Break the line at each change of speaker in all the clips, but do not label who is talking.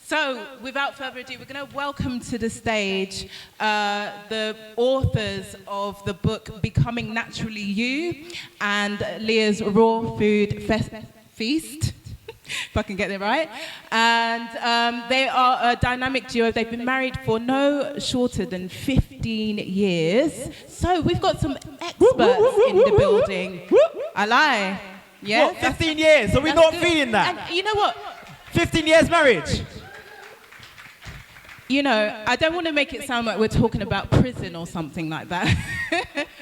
So, without further ado, we're going to welcome to the stage the authors of the book Becoming Naturally You and Leah's Raw Food Feast, if I can get it right. And they are a dynamic duo. They've been married for no shorter than 15 years. So, we've got some experts in the building. I lie. Yeah,
what, 15 years? Are we not feeling that?
And you know what?
15 years marriage.
You know, I don't want to make it sound like we're talking about prison or something like that.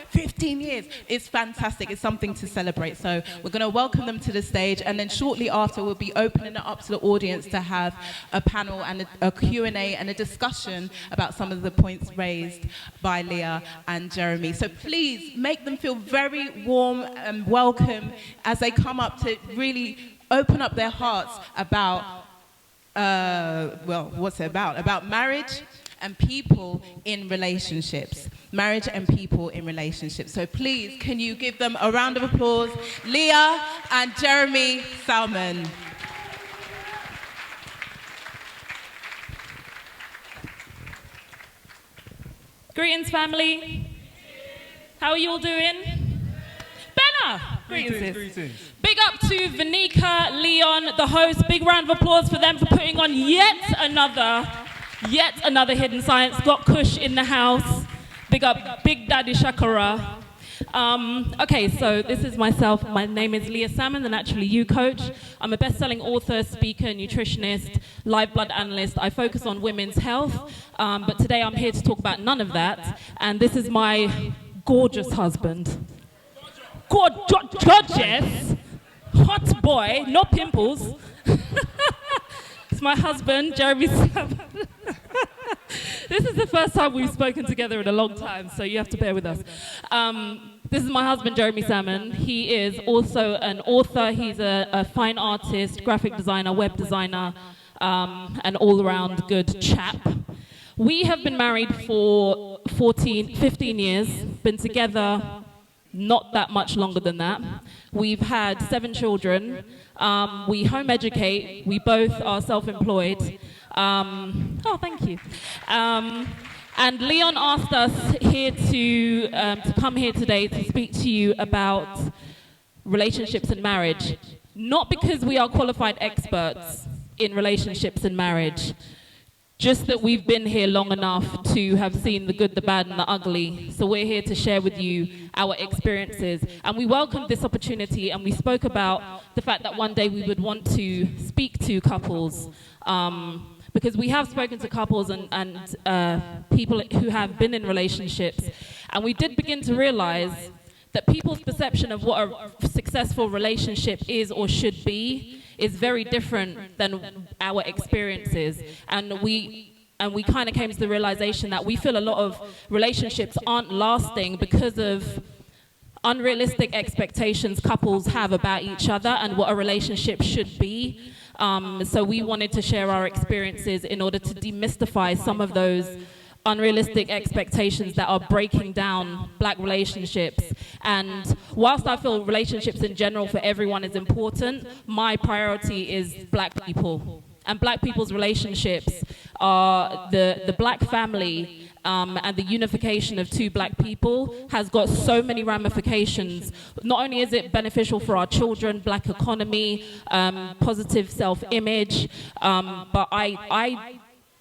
15 years. It's fantastic. It's something to celebrate. So we're going to welcome them to the stage, and then shortly after we'll be opening it up to the audience to have a panel and a Q&A and a discussion about some of the points raised by Leah and Jeremy. So please make them feel very warm and welcome as they come up to really open up their hearts about well, what's it about? About marriage and people in relationships. Marriage and people in relationships. So please, can you give them a round of applause? Leah and Jeremy Salmon.
Greetings, family. How are you all doing? Benna! Greetings. Big up to Vanika, Leon, the host. Big round of applause for them for putting on yet another Hidden Science. Got Kush in the house. Big up Big Daddy Shakara. Okay, so this is myself. My name is Leah Salmon, the Naturally You coach. I'm a best-selling author, speaker, nutritionist, live blood analyst. I focus on women's health, but today I'm here to talk about none of that. And this is my gorgeous husband. Gorgeous, hot boy, no pimples. It's my husband, Jeremy Salmon. This is the first time we've spoken together in a long time, so you have to bear with us. This is my husband, Jeremy Salmon. He is also an author. He's a fine artist, graphic designer, web designer, an all-around good chap. We have been married for 15 years, been together not that much longer than that. We've had 7 children. We home educate. We both are self-employed. Oh, thank you. And Leon asked us here to come here today to speak to you about relationships and marriage. Not because we are qualified experts in relationships and marriage, just that we've been here long enough to have seen the good, the bad, and the ugly. So we're here to share with you our experiences. And we welcomed this opportunity, and we spoke about the fact that one day we would want to speak to couples. Because we have spoken to couples and people who have been in relationships. And we did begin to realize that people's perception of what a successful relationship is or should be is very different than our experiences. And we kind of came to the realization that we feel a lot of relationships aren't lasting because of unrealistic expectations couples have about each other and what a relationship should be. So we wanted to share our experiences in order to demystify some of those unrealistic expectations that are breaking down black relationships. And whilst I feel relationships in general for everyone is important, my priority is black people. And black people's relationships are the black family and the unification of 2 black people has got so many ramifications. Not only is it beneficial for our children, black economy, positive self-image, but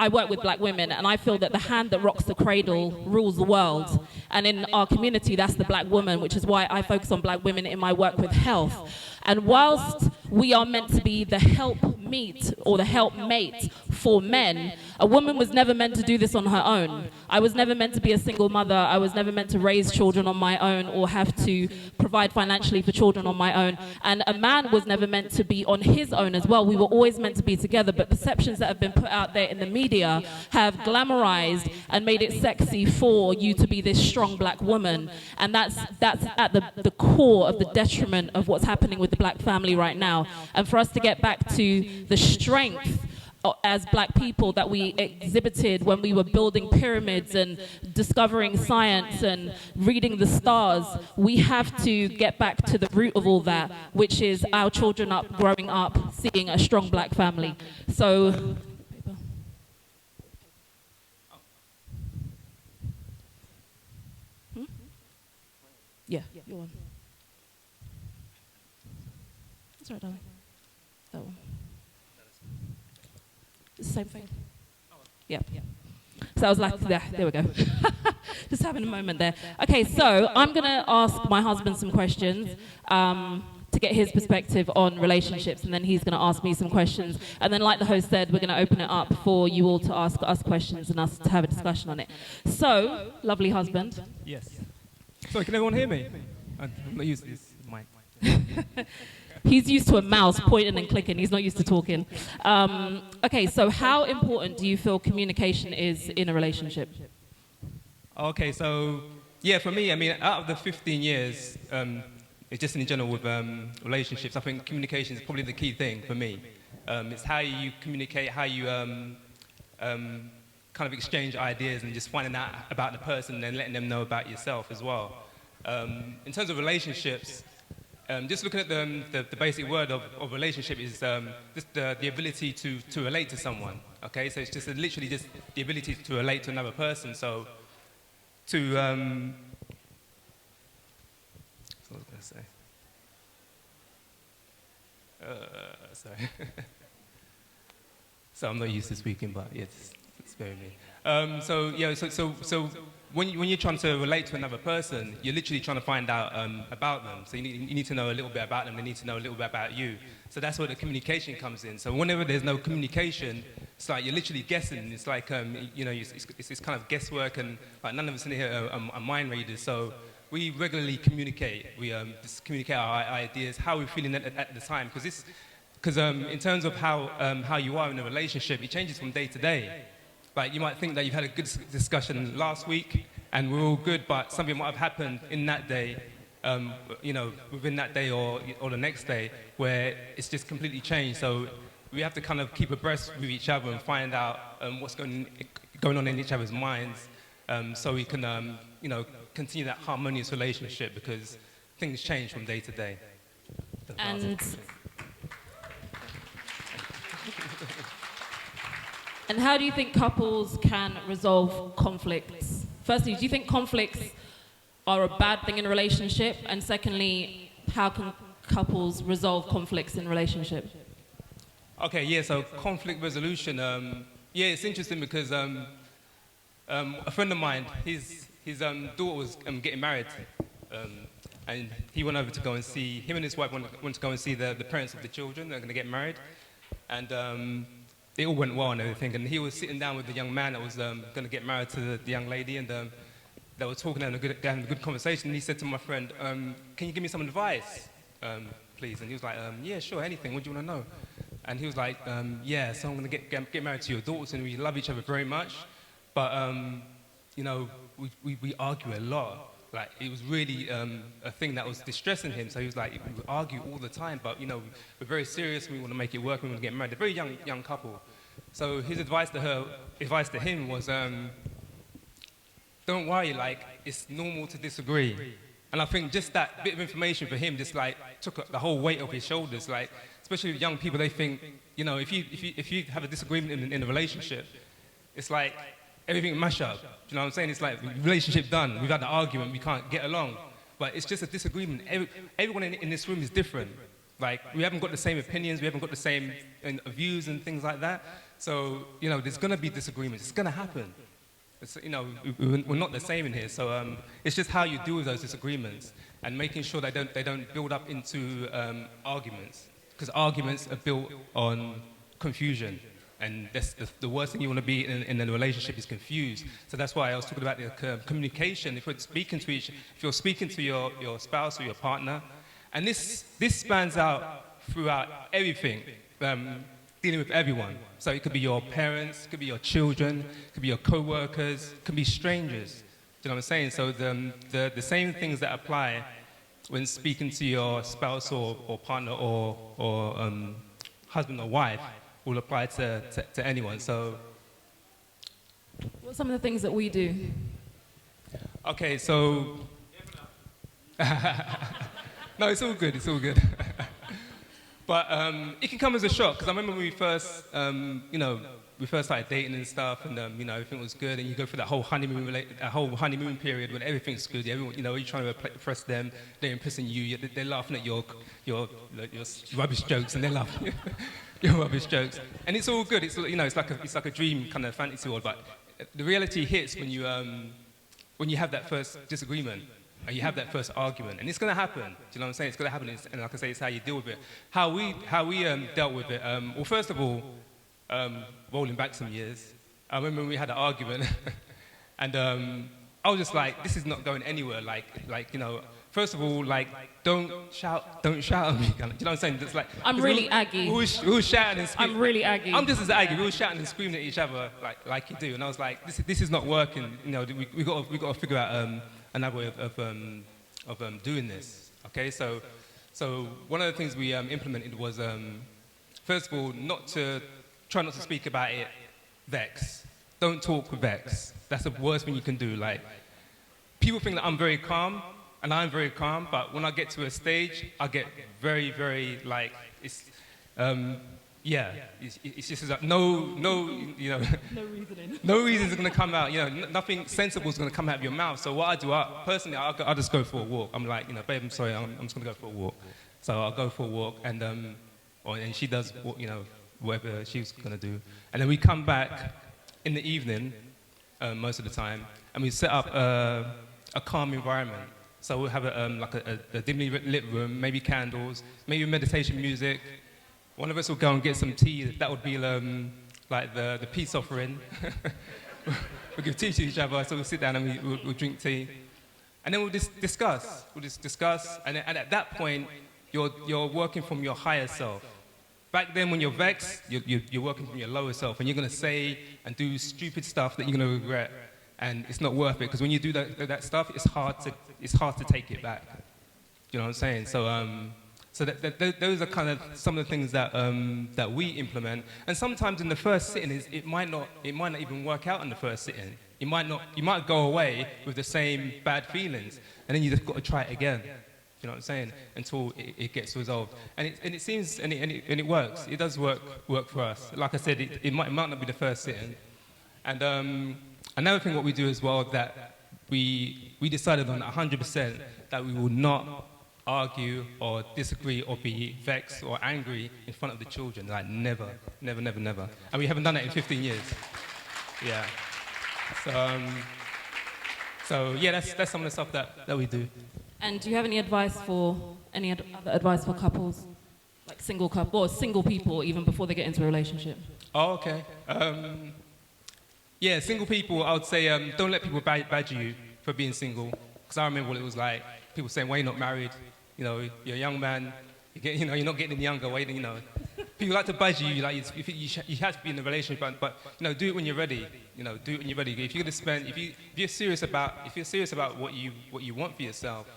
I work with black women, and I feel that the hand that rocks the cradle rules the world. And in our community, that's the black woman, which is why I focus on black women in my work with health. And whilst we are meant to be the helpmeet or the helpmate for men, a woman was never meant to do this on her own. I was never meant to be a single mother. I was never meant to raise children on my own or have to provide financially for children on my own. And a man was never meant to be on his own as well. We were always meant to be together, but perceptions that have been put out there in the media have glamorized and made it sexy for you to be this strong black woman. And that's at the core of the detriment of what's happening with the black family right now. And for us to get back to the strength as black people that we exhibited when we were building pyramids and discovering science and reading the stars, we have to get back to the root of all that, which is our children growing up seeing a strong black family. So Your one. That's right, darling. That one. It's the same thing. Yep. So I was like, there we go. Just having a moment there. Okay, so I'm going to ask my husband some questions to get his perspective on relationships, and then he's going to ask me some questions. And then, like the host said, we're going to open it up for you all to ask us questions and us to have a discussion on it. So, lovely husband.
Yes. Sorry, can everyone hear me? I'm not used to this mic.
He's used to a mouse pointing and clicking. He's not used to talking. Okay, so how important do you feel communication is in a relationship?
Okay, so, yeah, for me, I mean, out of the 15 years, it's just in general with relationships, I think communication is probably the key thing for me. It's how you communicate, how you kind of exchange ideas and just finding out about the person and then letting them know about yourself as well. In terms of relationships, just looking at the basic word of relationship is just the ability to relate to someone. Okay, so it's just literally just the ability to relate to another person. So to what was I going to say? Sorry. So I'm not used to speaking, but yes, it's very me. So when you're trying to relate to another person, you're literally trying to find out about them. So you need to know a little bit about them. They need to know a little bit about you. So that's where the communication comes in. So whenever there's no communication, it's like you're literally guessing. It's like it's kind of guesswork, and like none of us in here are mind readers. So we regularly communicate. We just communicate our ideas, how we're feeling at the time, because in terms of how you are in a relationship, it changes from day to day. Like, you might think that you've had a good discussion last week and we're all good, but something might have happened in that day, within that day or the next day, where it's just completely changed. So we have to kind of keep abreast with each other and find out what's going on in each other's minds, so we can, continue that harmonious relationship, because things change from day to day.
And how do you think couples can resolve conflicts? Firstly, do you think conflicts are a bad thing in a relationship? And secondly, how can couples resolve conflicts in a relationship?
Okay, yeah, so conflict resolution. Yeah, it's interesting because a friend of mine, his daughter was getting married. And he went over to go and see, him and his wife went to go and see the parents of the children. They're going to get married. And it all went well and everything, and he was sitting down with the young man that was going to get married to the young lady, and they were talking, having a good conversation, and he said to my friend, can you give me some advice, please? And he was like, yeah, sure, anything, what do you want to know? And he was like, yeah, so I'm going to get married to your daughter, and we love each other very much, but, we argue a lot. Like, it was really a thing that was distressing him. So he was like, we argue all the time, but we're very serious. We want to make it work. We want to get married. They're a very young couple. So his advice to him was, don't worry. Like, it's normal to disagree. And I think just that bit of information for him just like took the whole weight off his shoulders. Like, especially with young people, they think, if you have a disagreement in a relationship, it's like everything mash up. Do you know what I'm saying? It's like relationship done. We've had an argument. We can't get along. But it's just a disagreement. Everyone in this room is different. Like, we haven't got the same opinions. We haven't got the same views and things like that. So, there's going to be disagreements. It's going to happen. It's, we're not the same in here. So it's just how you deal with those disagreements and making sure they don't build up into arguments. Because arguments are built on confusion. And that's the worst thing you want to be in a relationship is confused. So that's why I was talking about the communication. If you're speaking to your spouse or your partner, and this spans out throughout everything, dealing with everyone. So it could be your parents, it could be your children, it could be your co-workers, it could be strangers. Do you know what I'm saying? So the same things that apply when speaking to your spouse or partner or husband or wife will apply to anyone. So,
what are some of the things that we do?
Okay, so no, it's all good. It's all good. But it can come as a shock, because I remember when we first, we first started dating and stuff, and you know, everything was good, and you go through that whole honeymoon period when everything's good. Everyone, you know, you're trying to impress them, they're impressing you. They're laughing at your rubbish jokes, and they're laughing at your rubbish jokes, and it's all good. It's, you know, it's like a dream kind of fantasy world, but the reality hits when you have that first disagreement. And you have that first argument, and it's going to happen. Do you know what I'm saying? It's going to happen, and like I say, it's how you deal with it. How we dealt with it. Well, first of all, rolling back some years, I remember when we had an argument, and I was just like, this is not going anywhere. Like you know, first of all, like don't shout at me. Do you know what I'm saying? It's like
I'm really aggy.
We were shouting and screaming.
I'm really aggy.
I'm just as aggy. We were shouting and screaming at each other like you do, and I was like, this is not working. You know, we got to figure out another way of doing this. Okay, so one of the things we implemented was first of all, try not to speak about it. Vex. Don't talk vex. That's the worst thing you can do. Like, people think that I'm very calm, and I'm very calm, but when I get to a stage, I get very, very like it's. It's just like no, you know, no reason is going to come out. You know, nothing sensible is going to come out of your mouth. So what I do, personally, I'll just go for a walk. I'm like, you know, babe, I'm sorry, I'm just going to go for a walk. So I'll go for a walk, and and she does, you know, whatever she's going to do, and then we come back in the evening, most of the time, and we set up a calm environment. So we'll have a dimly lit room, maybe candles, maybe meditation music. One of us will go and get some tea. That would be like the peace offering. We'll give tea to each other, so we'll sit down and we'll drink tea. And then we'll just discuss. And at that point, you're working from your higher self. Back then, when you're vexed, you're working from your lower self, and you're going to say and do stupid stuff that you're going to regret, and it's not worth it, because when you do that stuff, it's hard to take it back. You know what I'm saying? So those are kind of some of the things that we implement. And sometimes in the first sitting, it might not even work out in the first sitting. You might go away with the same bad feelings, and then you just got to try it again. You know what I'm saying? Until it gets resolved. And it seems and it works. It does work for us. Like I said, it might not be the first sitting. And another thing what we do as well, that we decided on 100% that we will not argue or disagree or be vexed or angry in front of the children. Like, never. And we haven't done that in 15 years. Yeah. So yeah, that's some of the stuff that we do.
And do you have any other advice for couples, like single couples or single people, even before they get into a relationship?
Oh, okay. Yeah, single people, I would say don't let people badger you for being single. Because I remember what it was like. People saying, why are you not married? You know, you're a young man. You're not getting any younger. Why, you know. People like to badger you. Like you have to be in a relationship, but you know, do it when you're ready. You know, do it when you're ready. If you're going to spend, if you're serious about what you want for yourself,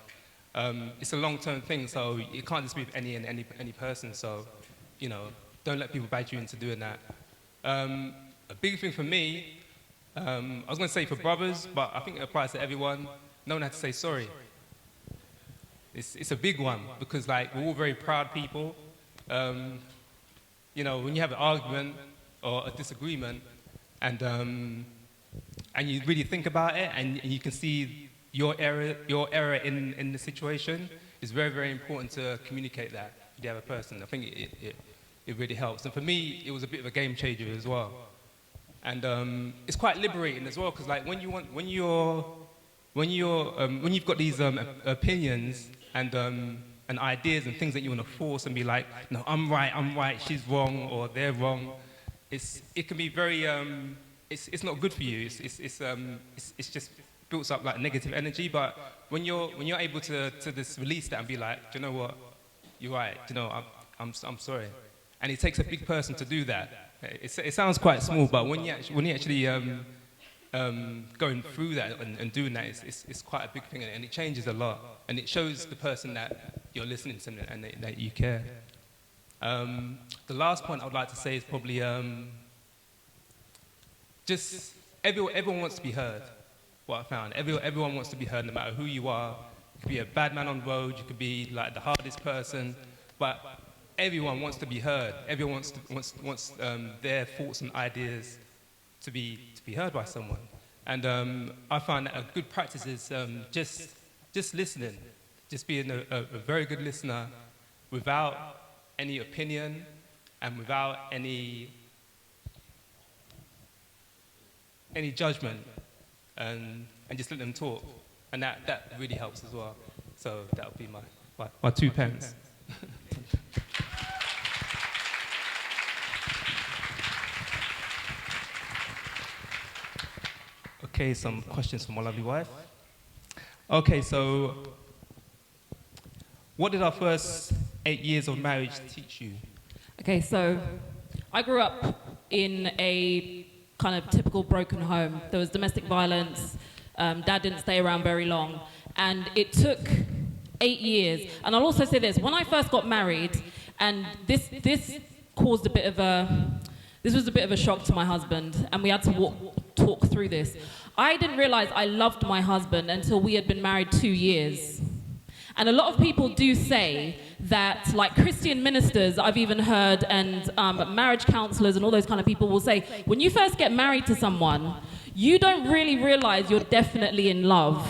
it's a long-term thing. So it can't just be with any person. So, you know, don't let people badger you into doing that. A big thing for me, I was going to say for brothers, but I think it applies to everyone. No one had to say sorry. It's a big one, because like we're all very proud people. You know, when you have an argument or a disagreement, and you really think about it, and you can see your error in the situation, it's very, very important to communicate that with the other person. I think it really helps. And for me, it was a bit of a game changer as well. And it's quite liberating as well, because like when you've got these opinions and ideas and things that you want to force and be like, no, I'm right, she's wrong, or they're wrong, it can be very it's not good for you. It's just builds up like negative energy. But when you're able to just release that and be like, do you know what, you're right, do you know, I'm sorry, and it takes a big person to do that. It sounds quite small, but when you actually going through that and doing that, it's quite a big thing, and it changes a lot, and it shows the person that you're listening to them and that you care. The last point I would like to say is probably just everyone wants to be heard. What I found, everyone wants to be heard, no matter who you are. You could be a bad man on the road, you could be like the hardest person, but everyone wants to be heard. Everyone wants their thoughts and ideas to be heard by someone. And I find that a good practice is just listening, just being a very good listener without any opinion and without any judgment, and just let them talk. And that really helps as well. So that would be my 2 pence. Okay, some questions from my lovely wife. Okay, so what did our first 8 years of marriage teach you?
Okay, so I grew up in a kind of typical broken home. There was domestic violence. Dad didn't stay around very long. And it took 8 years. And I'll also say this, when I first got married, and this caused a bit of this was a bit of a shock to my husband, and we had to talk through this. I didn't realize I loved my husband until we had been married 2 years. And a lot of people do say that, like Christian ministers, I've even heard, and marriage counselors and all those kind of people will say, when you first get married to someone, you don't really realize you're definitely in love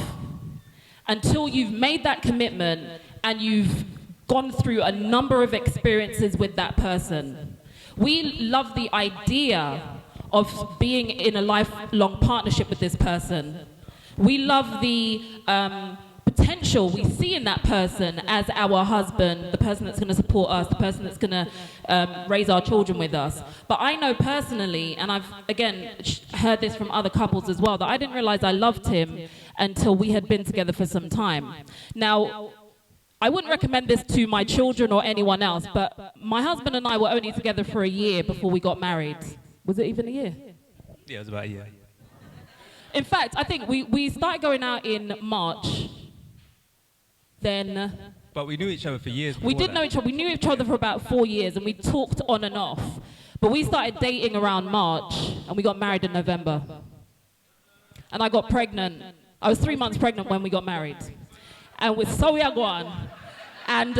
until you've made that commitment and you've gone through a number of experiences with that person. We love the idea of being in a lifelong partnership with this person. We love the potential we see in that person as our husband, the person that's going to support us, the person that's going to raise our children with us. But I know personally, and I've, again, heard this from other couples as well, that I didn't realize I loved him until we had been together for some time. Now, I wouldn't recommend this to my children or anyone else, but my husband and I were only together for a year before we got married. Was it even a year?
Yeah, it was about a year.
In fact, I think we started going out in March. Then...
But we knew each other for years.
We did know each other. We knew each other for about 4 years, and we talked on and off. But we started dating around March, and we got married in November. And I got pregnant. I was 3 months pregnant when we got married. And with Soyagwan. And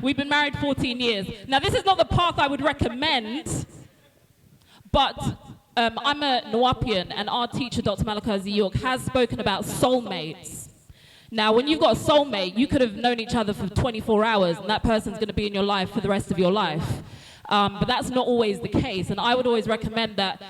we've been married 14 years. Now, this is not the path I would recommend, but I'm a Nwapian, and our teacher, Dr. Malaka Ziyok, has spoken about soulmates. Now, when you've got a soulmate, you could have known each other for 24 hours, and that person's going to be in your life for the rest of your life. But that's not always the case, and I would always recommend that,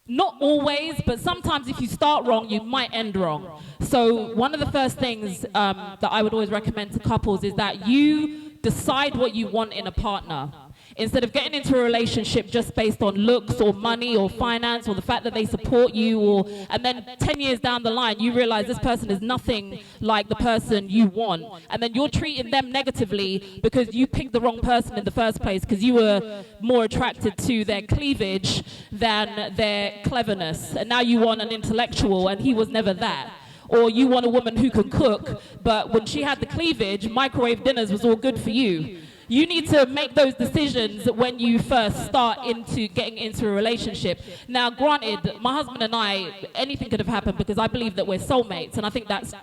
not always, but sometimes if you start wrong, you might end wrong. So one of the first things that I would always recommend to couples is that you decide what you want in a partner. Instead of getting into a relationship just based on looks or money or finance or the fact that they support you, and then 10 years down the line you realize this person is nothing like the person you want, and then you're treating them negatively because you picked the wrong person in the first place because you were more attracted to their cleavage than their cleverness, and now you want an intellectual and he was never that. Or you want a woman who can cook, but when she had the cleavage, microwave dinners was all good for you. You need to make those decisions when you first start into getting into a relationship. Now, granted, my husband and I, anything could have happened because I believe that we're soulmates, and I think that's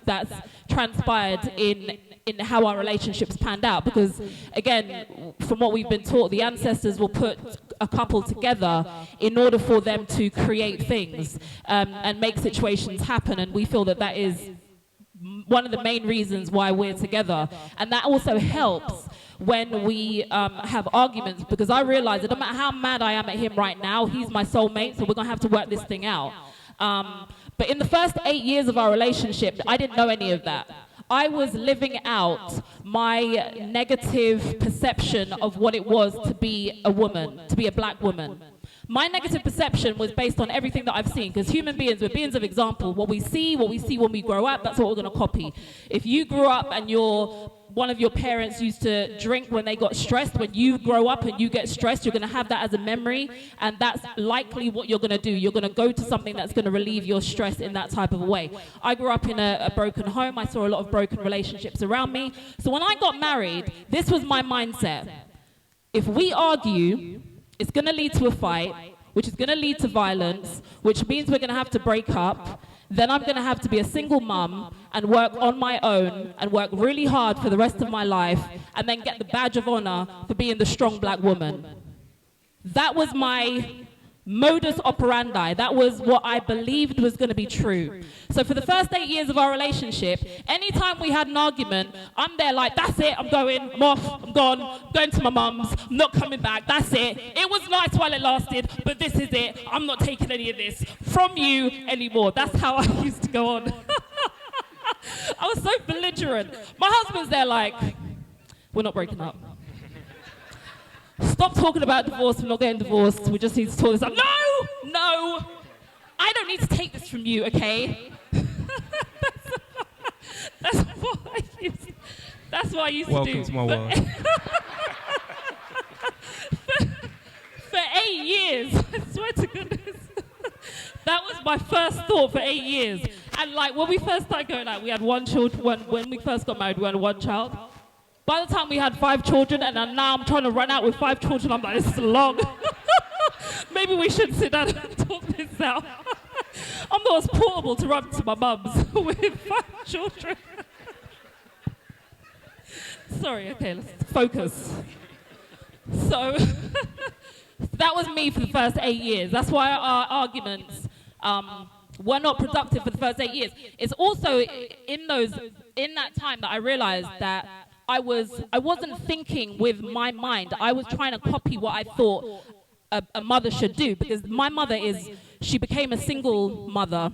transpired in how our relationships panned out. Because, again, from what we've been taught, the ancestors will put a couple together in order for them to create things and make situations happen, and we feel that that is one of the main reasons why we're together. And that also helps when we have arguments, because I realize that no matter how mad I am at him right now, he's my soulmate, so we're going to have to work this thing out. But in the first 8 years of our relationship, I didn't know any of that. I was living out my negative perception of what it was to be a woman, to be a black woman. My negative perception was based on everything that I've seen, because human beings, we're beings of example. What we see when we grow up, that's what we're going to copy. If you grew up and one of your parents used to drink when they got stressed, when you grow up and you get stressed, you're going to have that as a memory, and that's likely what you're going to do. You're going to go to something that's going to relieve your stress in that type of a way. I grew up in a broken home. I saw a lot of broken relationships around me. So when I got married, this was my mindset. If we argue, it's going to lead to a fight, which is going to lead to violence, which means we're going to have to break up. then I'm going to have to be a single mum and work on my own and work really hard for the rest of my life and then get the badge of honor for being the strong black woman. That was my modus operandi. That was what I believed was going to be true. So for the first 8 years of our relationship, anytime we had an argument, I'm there like, that's it, I'm going, I'm off, I'm gone, I'm going to my mum's, I'm not coming back, that's it. It was nice while it lasted, but this is it. I'm not taking any of this from you anymore. That's how I used to go on. I was so belligerent. My husband's there like, we're not breaking up. Stop talking about divorce, we're not getting divorced, we just need to talk this up. No, I don't need to take this from you, okay? that's what I used to do.
Welcome to my world.
For 8 years, I swear to goodness, that was my first thought for 8 years. And like when we first started going out, we had one child. When we first got married, we had one child. By the time we had 5 children, and now I'm trying to run out with 5 children, I'm like, this is long. Maybe we should sit down and talk this out. I'm not as portable to run to my mum's with 5 children. Sorry, okay, let's focus. So, that was me for the first 8 years. That's why our arguments were not productive for the first 8 years. It's also in that time that I realized that I wasn't thinking with my mind. I was trying to copy what I thought a mother should do, because my mother she became a single mother,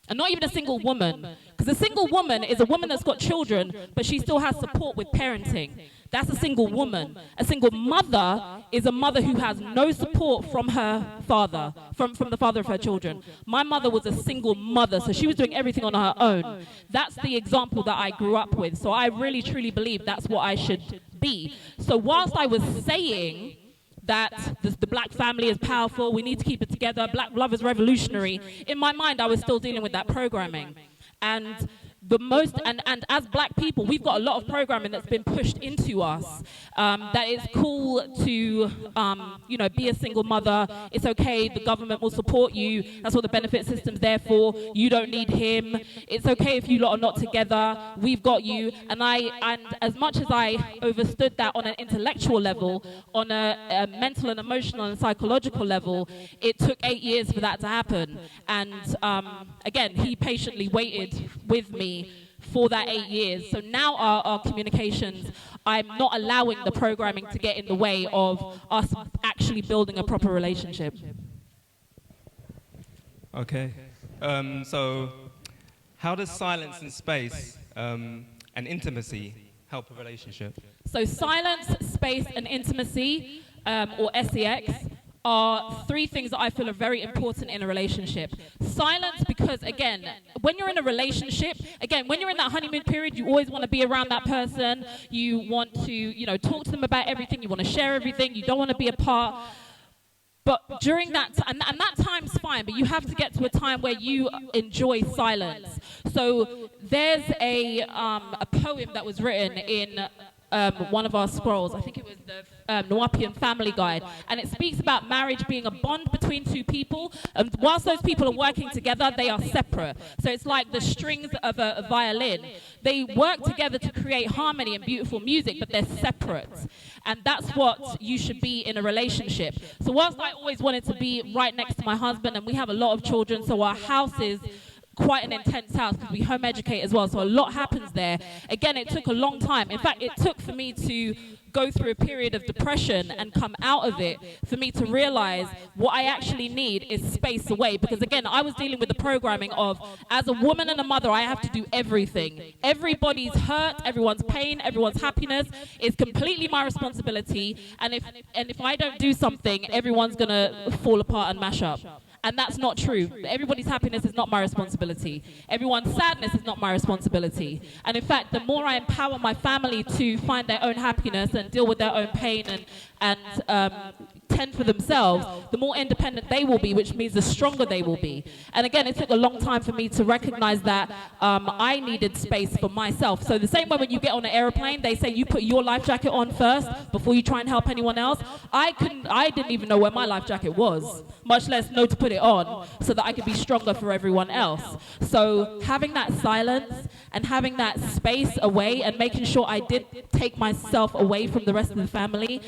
and not even a single woman, because a single woman is a woman that's got children, but she still has support with parenting. That's a single woman. A single mother is a mother who has no support from her father, from the father of her children. My mother was a single mother, so she was doing everything on her own. That's the example that I grew up with. So I really, truly believe that's what I should be. So whilst I was saying that the black family is powerful, we need to keep it together, black love is revolutionary, in my mind I was still dealing with that programming. And and as black people, we've got a lot of programming that's been pushed into us. That it's cool to, be a single mother. It's okay, the government will support you. That's what the benefit system's there for. You don't need him. It's okay if you lot are not together. We've got you. And as much as I overstood that on an intellectual level, on a mental and emotional and psychological level, it took 8 years for that to happen. And again, he patiently waited with me for that 8 years. So now our communications, I'm not allowing the programming to get in the way of us actually building a proper relationship.
Okay. So how does silence and space and intimacy help a relationship?
So silence, space, and intimacy, or SEX, are 3 things that I feel are very important in a relationship. Silence, because again, when you're in a relationship, when you're in that honeymoon period, you always want to be around that person. You want to, talk to them about everything. You want to share everything. You don't want to be apart. But during that time, and that time's fine, but you have to get to a time where you enjoy silence. So there's a poem that was written in one of our scrolls. I think it was the Nwapian Family Guide, and it speaks about marriage being a bond between 2 people, and whilst those people are working together, they are separate. So it's like the strings of a violin. They work together to create harmony and beautiful music, but they're separate. And that's what you should be in a relationship. So whilst I always wanted to be right next to my husband, and we have a lot of children, so our house is quite an intense house because we home educate as well, so a lot happens there. Again, it took a long time. In fact, it took for me to go through a period of depression and come out of it for me to realize what I actually need is space away, because again, I was dealing with the programming of, as a woman and a mother, I have to do everything. Everybody's hurt, everyone's pain, everyone's happiness is completely my responsibility, and if I don't do something, everyone's gonna fall apart and mash up. And that's not true. Everybody's happiness is not my responsibility. Everyone's sadness is not my responsibility. And in fact, the more I empower my family to find their own happiness and deal with their own pain and tend for themselves, the more independent they will be, which means the stronger they will be. And again, it took a long time for me to recognize that I needed space for myself. So the same way when you get on an airplane, they say you put your life jacket on first before you try and help anyone else. I didn't even know where my life jacket was, much less know to put it on so that I could be stronger for everyone else. So having that silence and having that space away and making sure I did take myself away from the rest of the family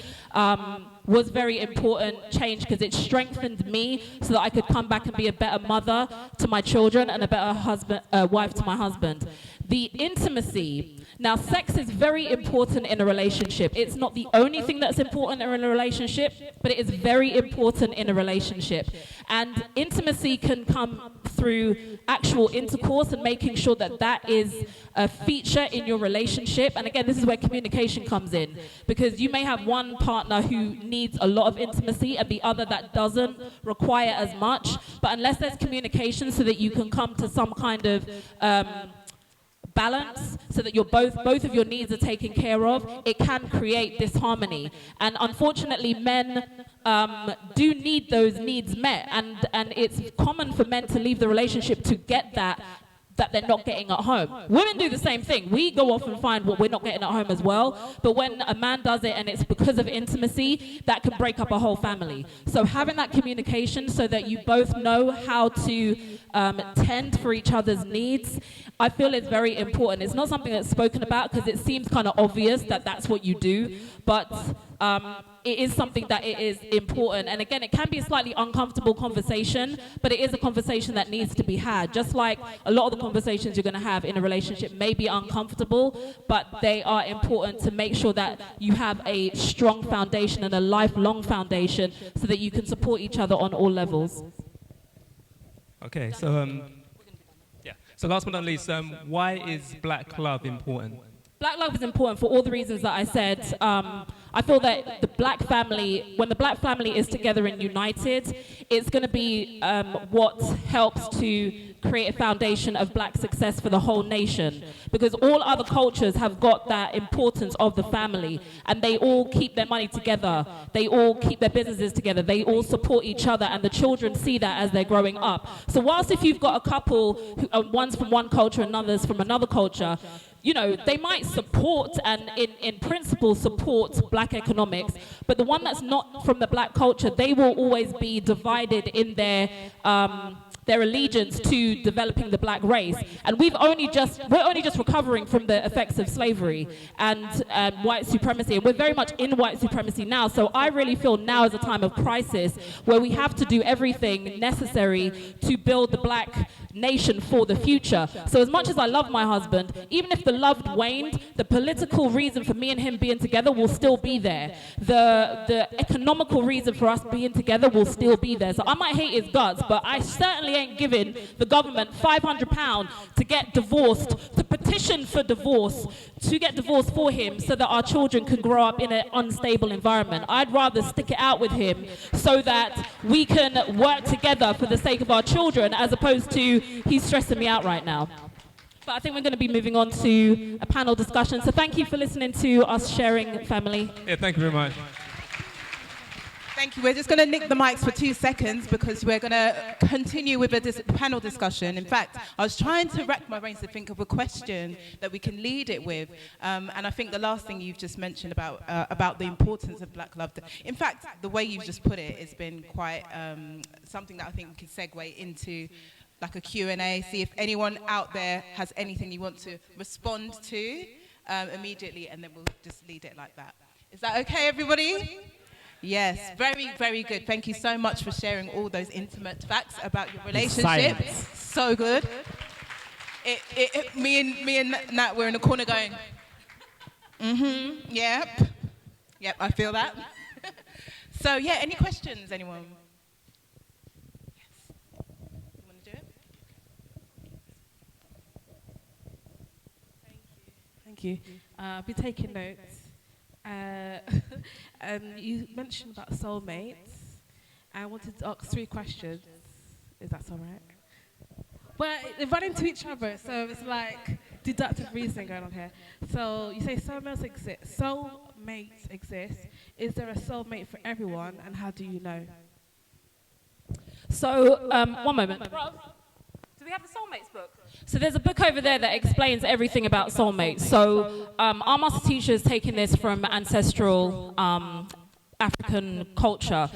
was very important change, because it strengthened me so that I could come back and be a better mother to my children and a better wife to my husband. The intimacy. Now, sex is very important in a relationship. It's not the only thing that's important in a relationship, but it is very important in a relationship. And intimacy can come through actual intercourse and making sure that that is a feature in your relationship. And again, this is where communication comes in, because you may have one partner who needs a lot of intimacy and the other that doesn't require as much. But unless there's communication so that you can come to some kind of balance, so that both of your needs are taken care of, it can create disharmony. And unfortunately, men do need those needs met, and it's common for men to leave the relationship to get that they're not getting at home. Women do the same thing. We go off and find what we're not getting at home as well. But when a man does it and it's because of intimacy, that can break up a whole family. So having that communication so that you both know how to tend for each other's needs, I feel is very important. It's not something that's spoken about because it seems kind of obvious that that's what you do, but it is something that it is important. And again, it can be a slightly uncomfortable conversation, but it is a conversation that needs to be had. Just like a lot of the conversations you're going to have in a relationship may be uncomfortable, but they are important to make sure that you have a strong foundation and a lifelong foundation so that you can support each other on all levels.
Okay, so so last but not least, why is black love important?
Black love is important for all the reasons that I said. I feel that the black family, when the black family is together and united, it's going to be what helps to create a foundation of black success for the whole nation. Because all other cultures have got that importance of the family, and they all keep their money together. They all keep their businesses together. They all support each other, and the children see that as they're growing up. So whilst if you've got a couple, one's from one culture and others from another culture, you know, they might support and in principle support black economics, but the one that's not from the black culture, they will always be divided in their allegiance to developing the black race. And we're only just recovering from the effects of slavery and white supremacy, and we're very much in white supremacy now. So I really feel now is a time of crisis where we have to do everything necessary to build the black nation for the future. So as much as I love my husband, even if the love waned, the political reason for me and him being together will still be there. The economical reason for us being together will still be there. So I might hate his guts, but I certainly ain't giving the government £500 to get divorced, to petition for divorce, to get divorced for him so that our children can grow up in an unstable environment. I'd rather stick it out with him so that we can work together for the sake of our children, as opposed to he's stressing me out right now. But I think we're going to be moving on to a panel discussion. So thank you for listening to us sharing, family.
Yeah, thank you very much.
Thank you. We're just going to nick the mics for 2 seconds because we're going to continue with a panel discussion. In fact, I was trying to rack my brains to think of a question that we can lead it with. And I think the last thing you've just mentioned about the importance of black love. In fact, the way you've just put it has been quite something that I think we can segue into like a Q&A, see if anyone out there has anything you want to respond to immediately, and then we'll just lead it like that. Is that okay, everybody? Yes, very, very good. Thank you so much for sharing all those intimate facts about your relationship. So good. Me and Nat were in the corner going, yep, I feel that. So yeah, any questions, anyone? Yes. You want to do it?
Thank you. I'll be taking notes. You mentioned about soulmates. I wanted to ask 3 questions, if that's all right. Well, they run into each other, so it's like, deductive reasoning going on here. So you say soulmates exist. Soulmates exist. Is there a soulmate for everyone, and how do you know?
So, one moment. Do we have the soulmates book? So there's a book over there that explains everything about soulmates. So our master teacher is taking this from ancestral African culture.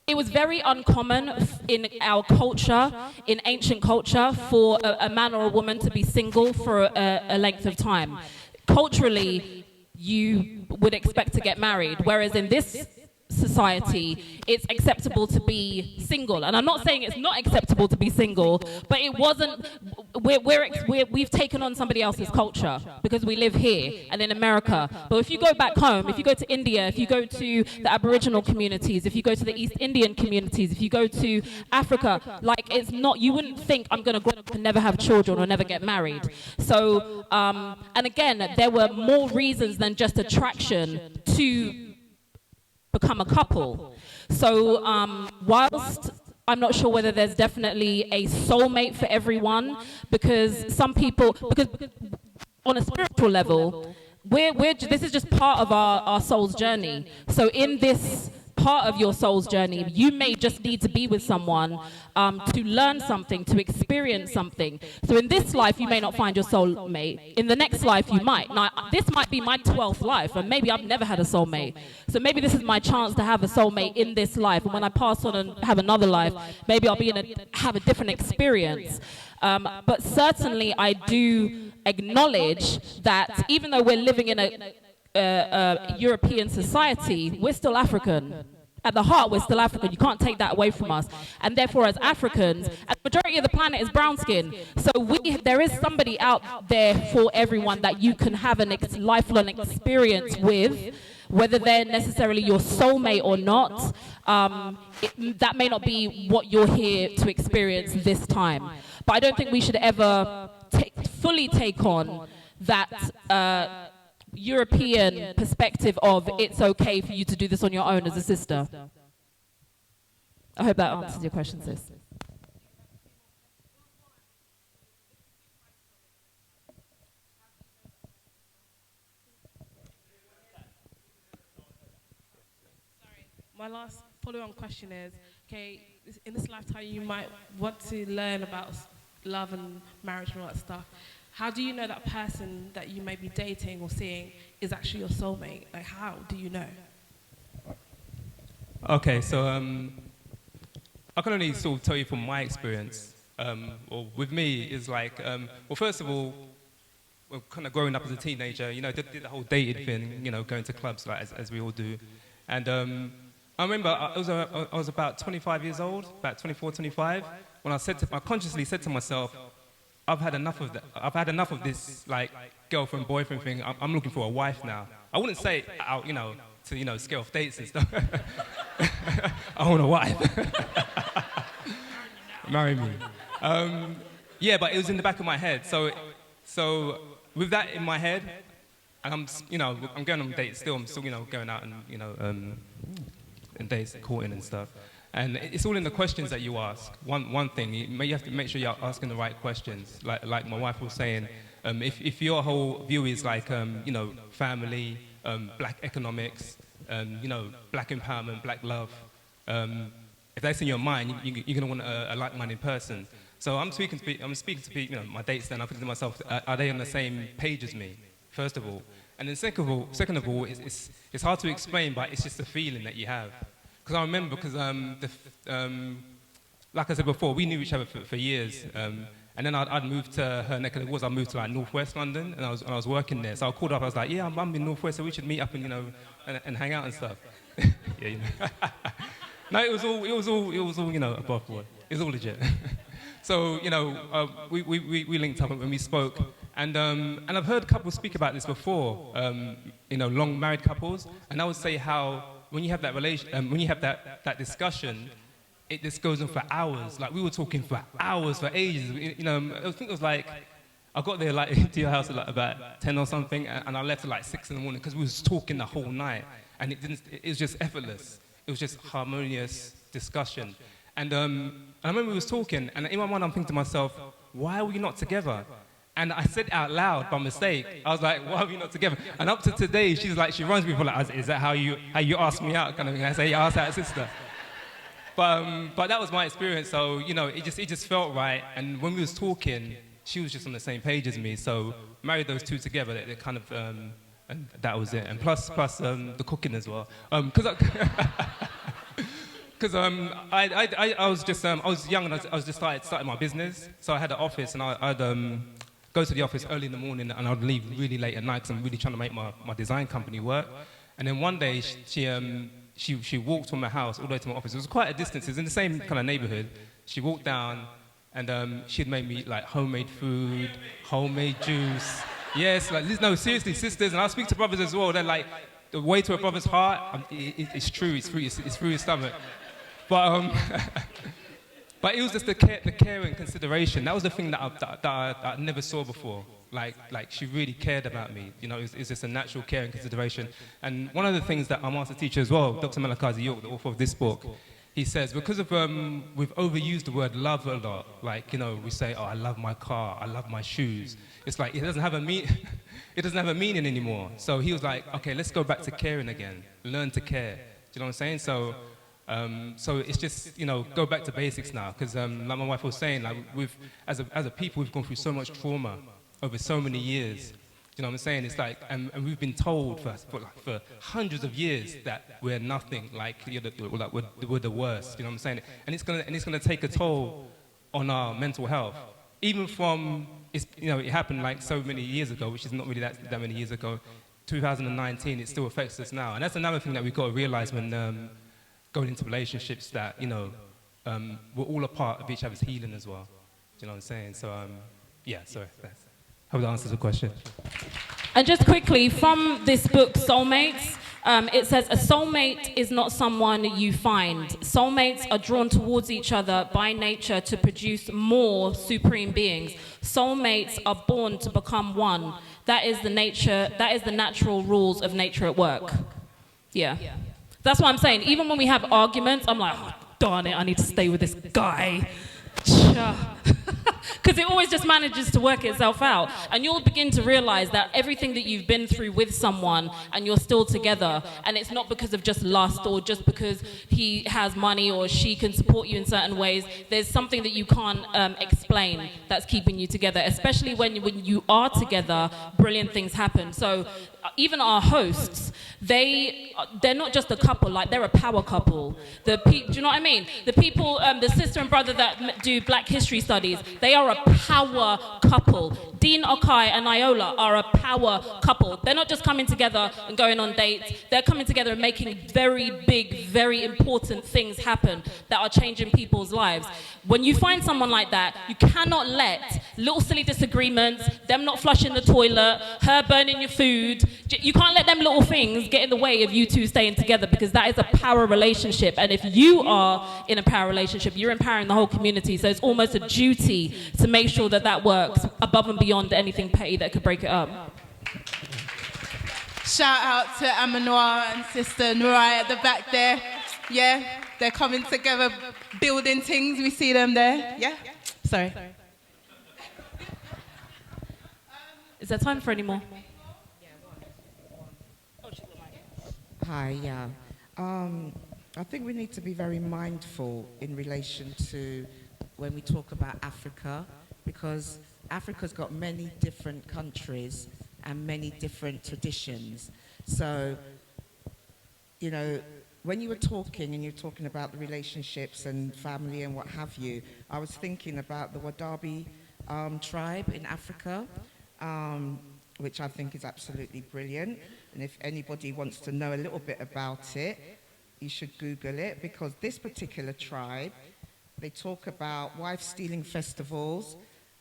It was very uncommon in our culture, in ancient culture, for a man or a woman to be single for a length of time. Culturally, you would expect to get married, whereas in this society, it's acceptable to be single. And I'm not saying it's not acceptable to be single, but it wasn't, we've taken on somebody else's culture because we live here and in America. But if you go back home, if you go to India, if you go to the Aboriginal communities, if you go to the East Indian communities, if you go to Africa, like it's not, you wouldn't think I'm going to grow up and never have children or never get married. So, and again, there were more reasons than just attraction to become a couple. So whilst I'm not sure whether there's definitely a soulmate for everyone, because some people, because on a spiritual level, this is just part of our soul's journey. So in this part of your soul's journey, you may just need to be with someone to learn something, to experience something. So in this life, you may not find your soulmate. In the next life, you might. Now, this might be my 12th life, and maybe I've never had a soulmate. So maybe this is my chance to have a soulmate in this life, and when I pass on and have another life, maybe I'll have a different experience. But certainly, I do acknowledge that even though we're living in a European society, we're still African. At the heart, we're still African. You can't take that away from us. And therefore, as Africans, and the majority of the planet is brown skin. So there is somebody out there for everyone that you can have a lifelong experience with, whether they're necessarily your soulmate or not. That may not be what you're here to experience this time. But I don't think we should ever fully take on that European perspective of it's okay for you to do this on your own as a sister. I hope that answers your question, sis.
My last follow-on question is, okay, in this lifetime you might want to learn about love and marriage and all that stuff. How do you know that person that you may be dating or seeing is actually your soulmate? Like, how do you know?
Okay, so I can only sort of tell you from my experience. Or with me, is like, well, first of all, well, kind of growing up as a teenager, you know, did the whole dated thing, you know, going to clubs like as we all do. And I remember I was about 25 years old, about 24, 25, when I consciously said to myself, I've had enough of that. I've had enough of this, like, girlfriend, boyfriend thing. I'm looking for a wife now. I wouldn't say it out, you know, to, you know, scare off dates and stuff. I want a wife. Marry me. Yeah, but it was in the back of my head. So with that in my head, and I'm going on dates still. I'm still, you know, going out and, you know, and dates, courting and stuff. And it's all in the questions that you ask. One thing, you have to make sure you're asking the right questions. Like my wife was saying, if your whole view is like, you know, family, black economics, you know, black empowerment, black love, if that's in your mind, you're going to want a like-minded person. So I'm speaking to people, you know, my dates. Then I'm thinking to myself, are they on the same page as me? First of all, and then second of all, it's hard to explain, but it's just a feeling that you have. Because I remember, like I said before, we knew each other for years. And then I'd moved to her neck of the woods. I moved to like Northwest London, and I was working there. So I called up. I was like, "Yeah, I'm in Northwest, so we should meet up and, you know, and hang out and stuff." Yeah, you know. No, it was all, you know, above board. It was all legit. So, you know, we linked up when we spoke, and I've heard couples speak about this before. You know, long married couples, and I would say how, when you have that when you have that discussion, it just goes on for hours. Like, we were talking for hours, for ages. You know, I think it was like, I got there like to your house at like about 10 or something, and I left at like 6 in the morning because we was talking the whole night, and it was just effortless. It was just harmonious discussion. And I remember we was talking, and in my mind I'm thinking to myself, why are we not together? And I said it out loud by mistake. I was like, why are we not together? And up to today, she's like, she runs me for like, is that how you ask me out? Kind of thing. I say, yeah, ask that sister. But that was my experience. So, you know, it just felt right. And when we was talking, she was just on the same page as me. So married those two together, they kind of, and that was it. And plus the cooking as well. Because I was young and I was just starting my business. So I had an office and I'd go to the office early in the morning and I'd leave really late at night because I'm really trying to make my design company work. And then one day she walked from my house all the way to my office. It was quite a distance. It was in the same kind of neighborhood. She walked down and she'd made me like homemade food, homemade juice. Yes, like no, seriously, sisters. And I speak to brothers as well. They're like, the way to a brother's heart, it's true. It's through his stomach. But but it was just the care and consideration. That was the thing that I never saw before. Like she really cared about me. You know, it's just a natural care and consideration. And one of the things that our master teacher as well, Dr. Malakazi York, the author of this book, he says, because of we've overused the word love a lot. Like, you know, we say, oh, I love my car, I love my shoes. It's like it doesn't have a meaning anymore. So he was like, okay, let's go back to caring again. Learn to care. Do you know what I'm saying? So it's just, you know, go back to basics now. Because like my wife was saying, like as a people, we've gone through so much trauma over so many years. You know what I'm saying? It's like, and we've been told for hundreds of years that we're nothing, like we're the worst. You know what I'm saying? And it's gonna take a toll on our mental health. Even from, you know, it happened like so many years ago, which is not really that many years ago. 2019, it still affects us now. And that's another thing that we've got to realize when going into relationships, that, you know, we're all a part of each other's healing as well. You know what I'm saying? So, yeah, sorry. Hope that answers the question.
And just quickly, from this book, Soulmates, it says, a soulmate is not someone you find. Soulmates are drawn towards each other by nature to produce more supreme beings. Soulmates are born to become one. That is the natural rules of nature at work. Yeah. That's what I'm saying. Even when we have arguments, I'm like, oh, darn it, I need to stay with this guy. Because it always just manages to work itself out. And you'll begin to realize that everything that you've been through with someone and you're still together, and it's not because of just lust or just because he has money or she can support you in certain ways. There's something that you can't explain that's keeping you together, especially when you are together, brilliant things happen. So even our hosts, they're not just a couple, like they're a power couple. Do you know what I mean? The people, the sister and brother that do Black History Studies, they are a power couple. Dean Okai and Iola are a power couple. They're not just coming together and going on dates. They're coming together and making very big, very important things happen that are changing people's lives. When you find someone like that, you cannot let little silly disagreements, them not flushing the toilet, her burning your food, you can't let them little things get in the way of you two staying together, because that is a power relationship. And if you are in a power relationship, you're empowering the whole community. So it's almost a duty to make sure that that works above and beyond anything petty that could break it up.
Shout out to Amanoa and Sister Nurai at the back there. Yeah, they're coming together, building things. We see them there. Yeah? Sorry.
Is there time for any more?
Hi, yeah. I think we need to be very mindful in relation to when we talk about Africa, because Africa's got many different countries and many different traditions. So, you know, when you were talking and you're talking about the relationships and family and what have you, I was thinking about the Wadabi tribe in Africa, which I think is absolutely brilliant. And if anybody wants to know a little bit about it, you should Google it, because this particular tribe, they talk about wife-stealing festivals.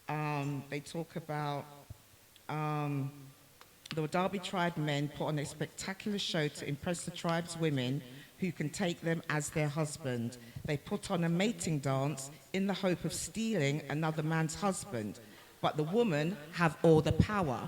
They talk about the Wadabi tribe men put on a spectacular show to impress the tribe's women who can take them as their husband. They put on a mating dance in the hope of stealing another man's husband, but the women have all the power.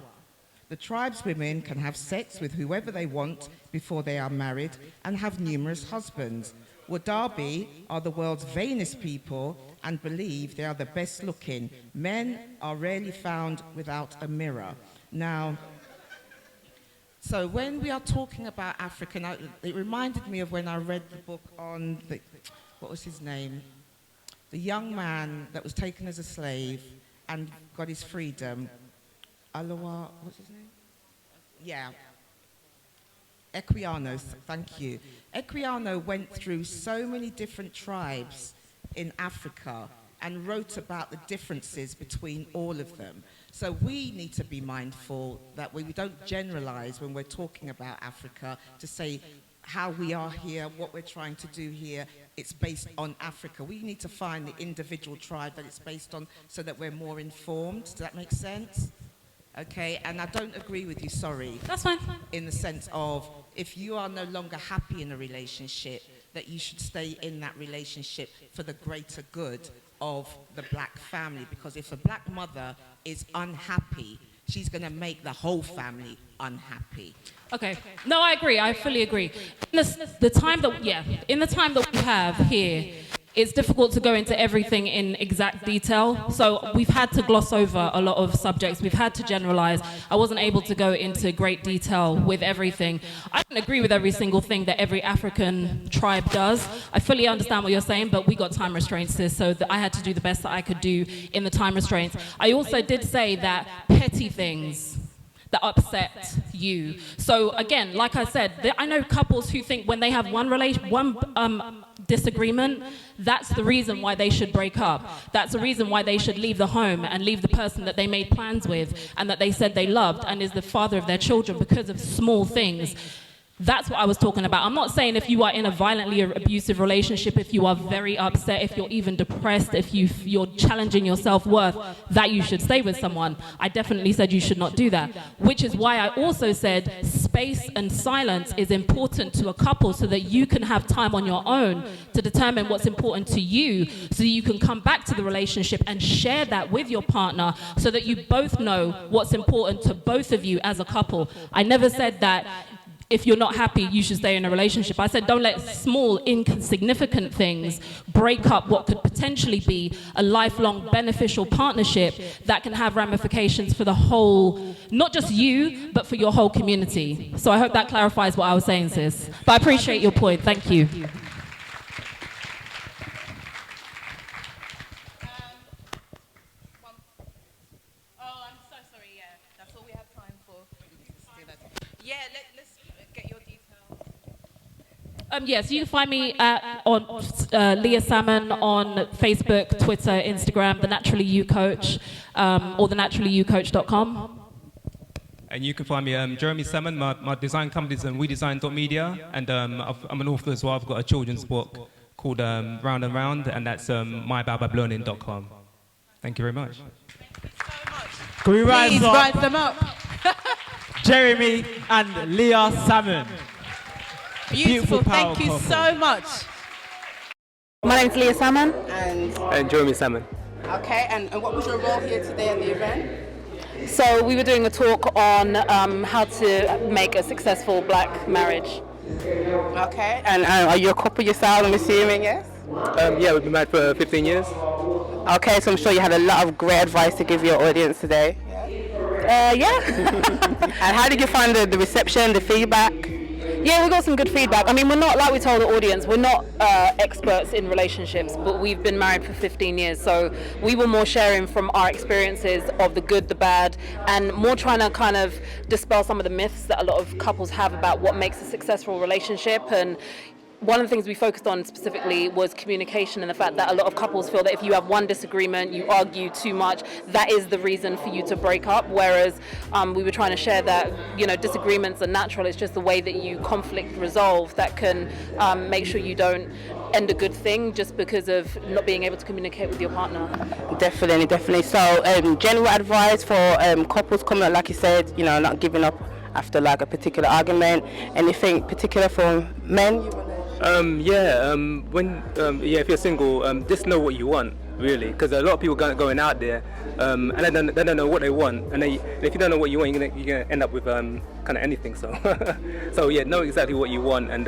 The tribe's women can have sex with whoever they want before they are married and have numerous husbands. Wadabi are the world's vainest people and believe they are the best looking. Men are rarely found without a mirror. Now, so when we are talking about African, it reminded me of when I read the book on the, what was his name? The young man that was taken as a slave and got his freedom. Aloha, what's his name? Yeah. Equiano, thank you. Equiano went through so many different tribes in Africa and wrote about the differences between all of them. So we need to be mindful that we don't generalize when we're talking about Africa to say how we are here, what we're trying to do here, it's based on Africa. We need to find the individual tribe that it's based on so that we're more informed. Does that make sense? Okay, and I don't agree with you, sorry.
That's fine.
In the sense of, if you are no longer happy in a relationship, that you should stay in that relationship for the greater good of the black family. Because if a black mother is unhappy, she's going to make the whole family unhappy.
Okay. No, I agree. I fully agree. In the time that we have here, it's difficult to go into everything in exact detail. So we've had to gloss over a lot of subjects. We've had to generalize. I wasn't able to go into great detail with everything. I don't agree with every single thing that every African tribe does. I fully understand what you're saying, but we got time restraints, sis, so that I had to do the best that I could do in the time restraints. I also did say that petty things that upset you. So again, like I said, I know couples who think when they have one disagreement, that's the reason why they should break up. That's the reason why they should leave the home and leave the person that they made plans with and that they said they loved and is the father of their children because of small things. That's what I was talking about. I'm not saying if you are in a violently abusive relationship, if you are very upset, if you're even depressed, if you're challenging your self-worth, that you should stay with someone. I definitely said you should not do that. Which is why I also said space and silence is important to a couple so that you can have time on your own to determine what's important to you, so you can come back to the relationship and share that with your partner so that you both know what's important to both of you as a couple. I never said that if you're not happy, you should stay in a relationship. I said don't let small, insignificant things break up what could potentially be a lifelong beneficial partnership that can have ramifications for the whole, not just you, but for your whole community. So I hope that clarifies what I was saying, sis. But I appreciate your point. Thank you. Yes, you can find me on Leah Salmon on Facebook, Twitter, Instagram, The Naturally You Coach, or thenaturallyyoucoach.com.
And you can find me, Jeremy Salmon. My design company is WeDesign.media, and I'm an author as well. I've got a children's book called Round and Round, and that's mybaobablearning.com. Thank you very much.
Thank you so much.
Can we
Please rise them up.
Jeremy and Leah Salmon.
Beautiful. Thank you so much.
My name's Leah Salmon.
And Jeremy Salmon.
Okay, and what was your role here today at the event? So we were doing a talk on how to make a successful black marriage. Okay, and are you a couple yourself, I'm assuming, yes?
Yeah, we've been married for 15 years.
Okay, so I'm sure you had a lot of great advice to give your audience today. Yeah. And how did you find the reception, the feedback? Yeah, we got some good feedback. I mean, we're not, like we told the audience, we're not experts in relationships, but we've been married for 15 years. So we were more sharing from our experiences of the good, the bad, and more trying to kind of dispel some of the myths that a lot of couples have about what makes a successful relationship. And one of the things we focused on specifically was communication, and the fact that a lot of couples feel that if you have one disagreement, you argue too much, that is the reason for you to break up. Whereas we were trying to share that, you know, disagreements are natural. It's just the way that you conflict resolve that can make sure you don't end a good thing just because of not being able to communicate with your partner.
Definitely, definitely. So general advice for couples coming up, like you said, you know, not giving up after like a particular argument. Anything particular for men?
If you're single, just know what you want. really, because a lot of people going out there, and they don't know what they want, and if you don't know what you want, you're gonna end up with kind of anything. So, so yeah, know exactly what you want, and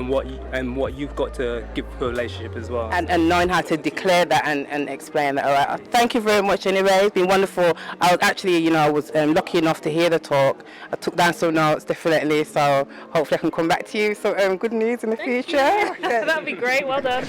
what you've got to give to a relationship as well.
And knowing how to declare that and explain that. All right. Thank you very much anyway. It's been wonderful. I was actually, I was lucky enough to hear the talk. I took down some notes, definitely. So hopefully I can come back to you. So good news in the future.
That'd be great. Well done.